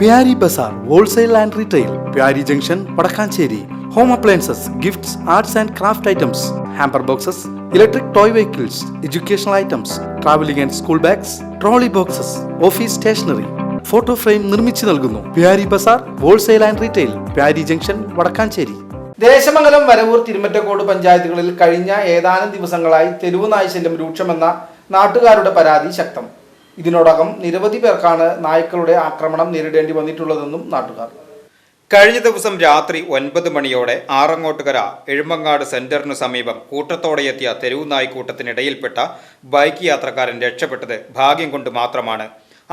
Pyari Bazaar, Wholesale and Retail, Pyari Junction, Padakkancherry. Home appliances, gifts, arts and craft items, hamper boxes, electric toy vehicles, educational items, traveling and school bags, trolley boxes, office stationery, photo frame നിർമ്മിച്ചു നൽകുന്നു. Pyari Bazaar, Wholesale and Retail, Pyari Junction, Padakkancherry. Desamangalam, Varavoor, Thirumittacode പഞ്ചായത്തുകളിൽ കഴിഞ്ഞ ഏതാനും ദിവസങ്ങളായി തെരുവ് നായ്ശല്യം രൂക്ഷമെന്ന നാട്ടുകാരുടെ പരാതി ശക്തം. ഇതിനോടകം നിരവധി പേർക്കാണ് നായ്ക്കളുടെ ആക്രമണം നേരിടേണ്ടി വന്നിട്ടുള്ളതെന്നും നാട്ടുകാർ. കഴിഞ്ഞ ദിവസം രാത്രി 9 മണിയോടെ ആറങ്ങോട്ടുകര എഴുമങ്ങാട് സെന്ററിനു സമീപം കൂട്ടത്തോടെയെത്തിയ തെരുവ് നായ്ക്കൂട്ടത്തിനിടയിൽപ്പെട്ട ബൈക്ക് യാത്രക്കാരൻ രക്ഷപ്പെട്ടത് ഭാഗ്യം കൊണ്ട് മാത്രമാണ്.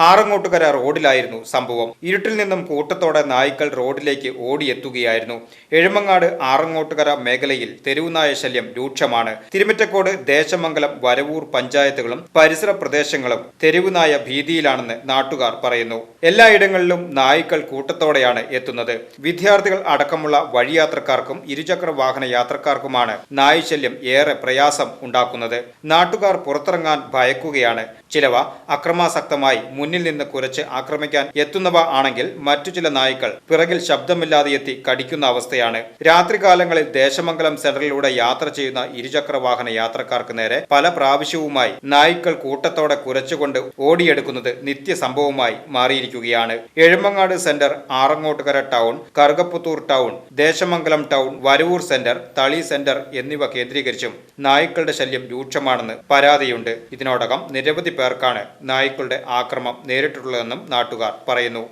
ആറങ്ങോട്ടുകര റോഡിലായിരുന്നു സംഭവം. ഇരുട്ടിൽ നിന്നും കൂട്ടത്തോടെ നായ്ക്കൾ റോഡിലേക്ക് ഓടിയെത്തുകയായിരുന്നു. എഴുമങ്ങാട് ആറങ്ങോട്ടുകര മേഖലയിൽ തെരുവുനായ ശല്യം രൂക്ഷമാണ്. തിരുമിറ്റക്കോട്, ദേശമംഗലം, വരവൂർ പഞ്ചായത്തുകളും പരിസര പ്രദേശങ്ങളും തെരുവുനായ ഭീതിയിലാണെന്ന് നാട്ടുകാർ പറയുന്നു. എല്ലായിടങ്ങളിലും നായ്ക്കൾ കൂട്ടത്തോടെയാണ് എത്തുന്നത്. വിദ്യാർത്ഥികൾ അടക്കമുള്ള വഴിയാത്രക്കാർക്കും ഇരുചക്ര വാഹന യാത്രക്കാർക്കുമാണ് നായ്ശല്യം ഏറെ പ്രയാസം ഉണ്ടാക്കുന്നത്. നാട്ടുകാർ പുറത്തിറങ്ങാൻ ഭയക്കുകയാണ്. ചിലവ അക്രമാസക്തമായി മുന്നിൽ നിന്ന് കുരച്ച് ആക്രമിക്കാൻ എത്തുന്നവ ആണെങ്കിൽ മറ്റു ചില നായ്ക്കൾ പിറകിൽ ശബ്ദമില്ലാതെ എത്തി കടിക്കുന്ന അവസ്ഥയാണ്. രാത്രികാലങ്ങളിൽ ദേശമംഗലം സെന്ററിലൂടെ യാത്ര ചെയ്യുന്ന ഇരുചക്ര വാഹന യാത്രക്കാർക്ക് നേരെ പല പ്രാവശ്യവുമായി നായ്ക്കൾ കൂട്ടത്തോടെ കുരച്ചുകൊണ്ട് ഓടിയെടുക്കുന്നത് നിത്യസംഭവമായി മാറിയിരിക്കുകയാണ്. Ezhumangad centre, Arangottukara town, Karukaputhur town, Desamangalam town, Varavoor centre, Thali centre എന്നിവ കേന്ദ്രീകരിച്ചും നായ്ക്കളുടെ ശല്യം രൂക്ഷമാണെന്ന് പരാതിയുണ്ട്. ഇതിനോടകം നിരവധി പേർക്കാണ് നായ്ക്കളുടെ ആക്രമണം നേരിട്ടുള്ളതെന്നും നാട്ടുകാർ പറയുന്നു.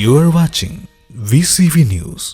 You are watching VCV News.